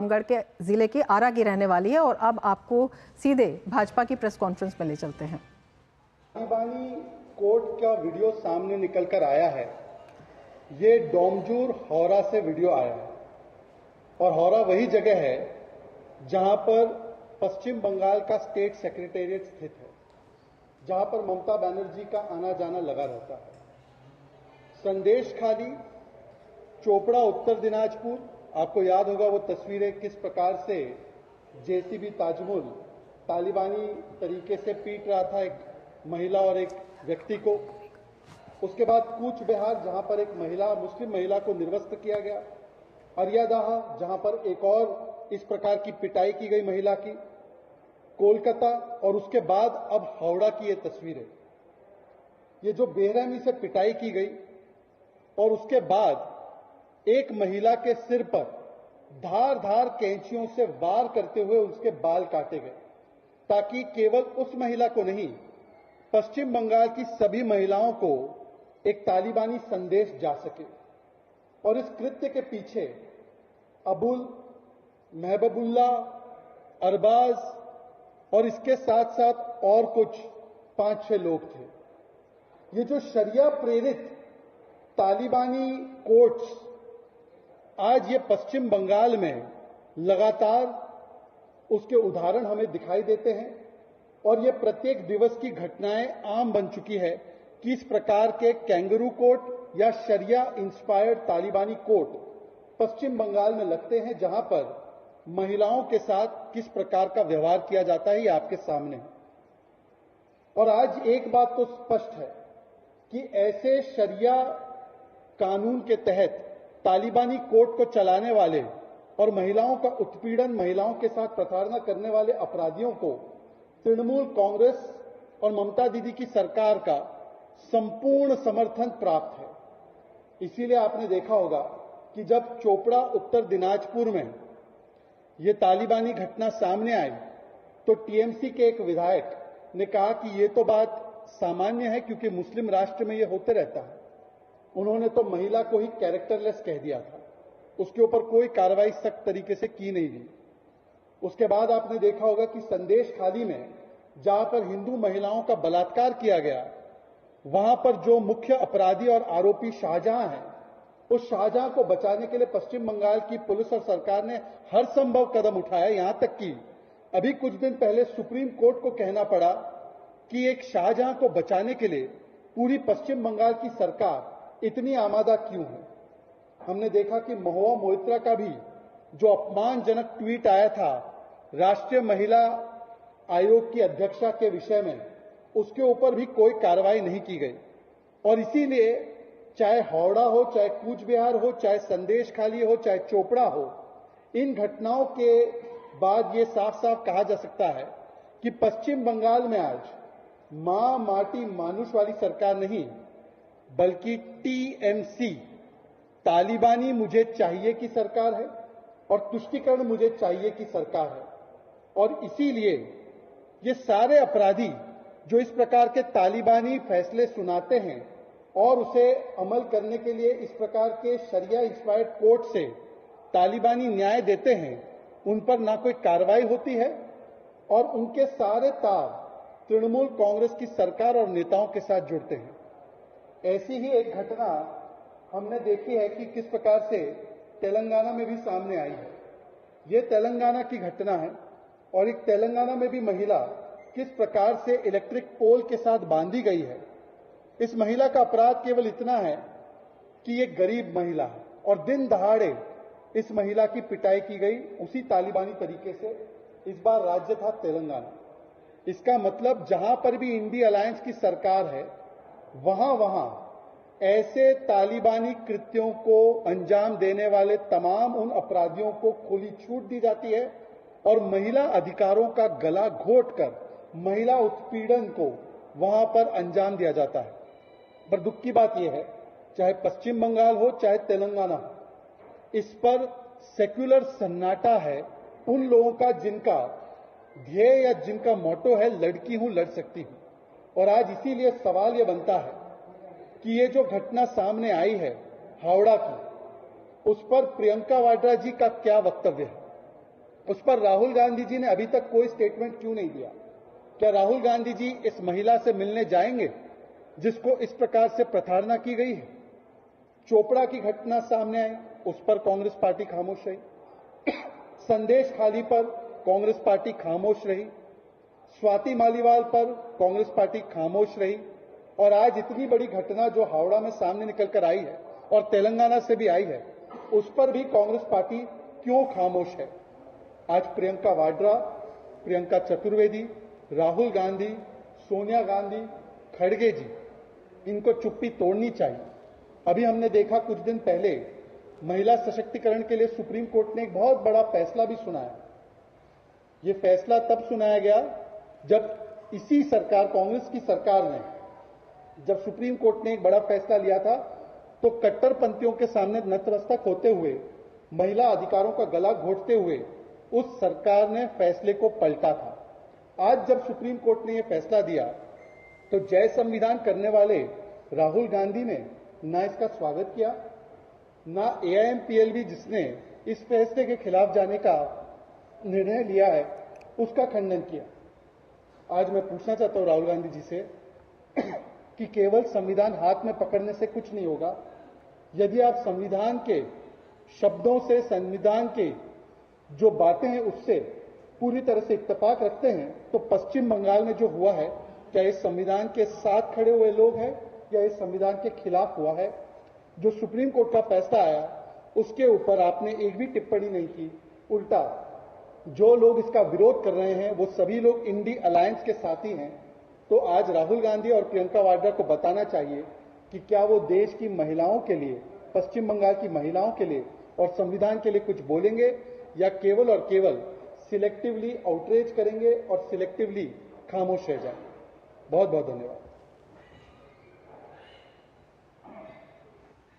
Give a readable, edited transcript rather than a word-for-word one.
रामगढ़ के जिले की आरा की रहने वाली है और अब आपको सीधे भाजपा की प्रेस कॉन्फ्रेंस में ले चलते हैं। तालिबानी कोर्ट का वीडियो सामने निकल कर आया है। ये डोमजूर हौरा से वीडियो आया है और हौरा वही जगह है जहां पर पश्चिम बंगाल का स्टेट सेक्रेटेरिएट स्थित है, जहां पर ममता बनर्जी का आना जाना लगा रहता है। संदेश खाली, चोपड़ा, उत्तर दिनाजपुर, आपको याद होगा वो तस्वीरें किस प्रकार से जेसीबी ताजमुल तालिबानी तरीके से पीट रहा था एक महिला और एक व्यक्ति को। उसके बाद कूच बिहार, जहां पर एक महिला, मुस्लिम महिला को निर्वस्त्र किया गया। अरियादाह, जहां पर एक और इस प्रकार की पिटाई की गई महिला की। कोलकाता, और उसके बाद अब हावड़ा की ये तस्वीरें, ये जो बेरहमी से पिटाई की गई और उसके बाद एक महिला के सिर पर धार धार कैंचियों से वार करते हुए उसके बाल काटे गए, ताकि केवल उस महिला को नहीं, पश्चिम बंगाल की सभी महिलाओं को एक तालिबानी संदेश जा सके। और इस कृत्य के पीछे अबुल, महबूबुल्ला, अरबाज और इसके साथ साथ और कुछ 5-6 लोग थे। ये जो शरिया प्रेरित तालिबानी कोर्ट्स आज ये पश्चिम बंगाल में लगातार उसके उदाहरण हमें दिखाई देते हैं और ये प्रत्येक दिवस की घटनाएं आम बन चुकी है कि इस प्रकार के कैंगरू कोर्ट या शरिया इंस्पायर्ड तालिबानी कोर्ट पश्चिम बंगाल में लगते हैं, जहां पर महिलाओं के साथ किस प्रकार का व्यवहार किया जाता है, ये आपके सामने है। और आज एक बात तो स्पष्ट है कि ऐसे शरिया कानून के तहत तालिबानी कोर्ट को चलाने वाले और महिलाओं का उत्पीड़न, महिलाओं के साथ प्रताड़ना करने वाले अपराधियों को तृणमूल कांग्रेस और ममता दीदी की सरकार का संपूर्ण समर्थन प्राप्त है। इसीलिए आपने देखा होगा कि जब चोपड़ा, उत्तर दिनाजपुर में ये तालिबानी घटना सामने आई तो टीएमसी के एक विधायक ने कहा कि ये तो बात सामान्य है क्योंकि मुस्लिम राष्ट्र में ये होते रहता है। उन्होंने तो महिला को ही कैरेक्टरलेस कह दिया था, उसके ऊपर कोई कार्रवाई सख्त तरीके से की नहीं गई। उसके बाद आपने देखा होगा कि संदेश खाली में जहां पर हिंदू महिलाओं का बलात्कार किया गया, वहां पर जो मुख्य अपराधी और आरोपी शाहजहां है, उस शाहजहां को बचाने के लिए पश्चिम बंगाल की पुलिस और सरकार ने हर संभव कदम उठाया। यहां तक कि अभी कुछ दिन पहले सुप्रीम कोर्ट को कहना पड़ा कि एक शाहजहां को बचाने के लिए पूरी पश्चिम बंगाल की सरकार इतनी आमादा क्यों है। हमने देखा कि महुआ मोइत्रा का भी जो अपमानजनक ट्वीट आया था राष्ट्रीय महिला आयोग की अध्यक्षा के विषय में, उसके ऊपर भी कोई कार्रवाई नहीं की गई। और इसीलिए चाहे हावड़ा हो, चाहे कूच बिहार हो, चाहे संदेश खाली हो, चाहे चोपड़ा हो, इन घटनाओं के बाद ये साफ साफ कहा जा सकता है कि पश्चिम बंगाल में आज मां माटी मानुष वाली सरकार नहीं, बल्कि टीएमसी, तालिबानी मुझे चाहिए की सरकार है और तुष्टीकरण मुझे चाहिए की सरकार है। और इसीलिए ये सारे अपराधी जो इस प्रकार के तालिबानी फैसले सुनाते हैं और उसे अमल करने के लिए इस प्रकार के शरिया इंस्पायर्ड कोर्ट से तालिबानी न्याय देते हैं, उन पर ना कोई कार्रवाई होती है और उनके सारे तार तृणमूल कांग्रेस की सरकार और नेताओं के साथ जुड़ते हैं। ऐसी ही एक घटना हमने देखी है कि किस प्रकार से तेलंगाना में भी सामने आई है। ये तेलंगाना की घटना है और एक तेलंगाना में भी महिला किस प्रकार से इलेक्ट्रिक पोल के साथ बांधी गई है। इस महिला का अपराध केवल इतना है कि ये गरीब महिला है और दिन दहाड़े इस महिला की पिटाई की गई उसी तालिबानी तरीके से। इस बार राज्य था तेलंगाना। इसका मतलब जहां पर भी इंडी अलायंस की सरकार है, वहां वहां ऐसे तालिबानी कृत्यों को अंजाम देने वाले तमाम उन अपराधियों को खुली छूट दी जाती है और महिला अधिकारों का गला घोटकर महिला उत्पीड़न को वहां पर अंजाम दिया जाता है। पर दुख की बात यह है, चाहे पश्चिम बंगाल हो चाहे तेलंगाना हो, इस पर सेक्युलर सन्नाटा है उन लोगों का जिनका ध्येय या जिनका मोटो है लड़की हूं लड़ सकती हूं। और आज इसीलिए सवाल यह बनता है कि ये जो घटना सामने आई है हावड़ा की, उस पर प्रियंका वाड्रा जी का क्या वक्तव्य है। उस पर राहुल गांधी जी ने अभी तक कोई स्टेटमेंट क्यों नहीं दिया? क्या राहुल गांधी जी इस महिला से मिलने जाएंगे जिसको इस प्रकार से प्रताड़ना की गई है? चोपड़ा की घटना सामने आई, उस पर कांग्रेस पार्टी खामोश रही। संदेश खाली पर कांग्रेस पार्टी खामोश रही। स्वाति मालीवाल पर कांग्रेस पार्टी खामोश रही। और आज इतनी बड़ी घटना जो हावड़ा में सामने निकल कर आई है और तेलंगाना से भी आई है, उस पर भी कांग्रेस पार्टी क्यों खामोश है? आज प्रियंका वाड्रा, प्रियंका चतुर्वेदी, राहुल गांधी, सोनिया गांधी, खड़गे जी, इनको चुप्पी तोड़नी चाहिए। अभी हमने देखा कुछ दिन पहले महिला सशक्तिकरण के लिए सुप्रीम कोर्ट ने एक बहुत बड़ा फैसला भी सुनाया। ये फैसला तब सुनाया गया जब इसी सरकार, कांग्रेस की सरकार ने, जब सुप्रीम कोर्ट ने एक बड़ा फैसला लिया था तो कट्टरपंथियों के सामने नतमस्तक होते हुए, महिला अधिकारों का गला घोंटते हुए उस सरकार ने फैसले को पलटा था। आज जब सुप्रीम कोर्ट ने यह फैसला दिया तो जय संविधान करने वाले राहुल गांधी ने ना इसका स्वागत किया, ना AIMPLB जिसने इस फैसले के खिलाफ जाने का निर्णय लिया है उसका खंडन किया। आज मैं पूछना चाहता हूं राहुल गांधी जी से कि केवल संविधान हाथ में पकड़ने से कुछ नहीं होगा। यदि आप संविधान के शब्दों से, संविधान के जो बातें हैं उससे पूरी तरह से इत्तेफाक रखते हैं तो पश्चिम बंगाल में जो हुआ है, क्या इस संविधान के साथ खड़े हुए लोग हैं या इस संविधान के खिलाफ हुआ है? जो सुप्रीम कोर्ट का फैसला आया उसके ऊपर आपने एक भी टिप्पणी नहीं की। उल्टा जो लोग इसका विरोध कर रहे हैं वो सभी लोग इंडी अलायंस के साथी हैं। तो आज राहुल गांधी और प्रियंका वाड्रा को बताना चाहिए कि क्या वो देश की महिलाओं के लिए, पश्चिम बंगाल की महिलाओं के लिए और संविधान के लिए कुछ बोलेंगे या केवल और केवल सिलेक्टिवली आउटरीच करेंगे और सिलेक्टिवली खामोश रह जाएंगे। बहुत बहुत धन्यवाद।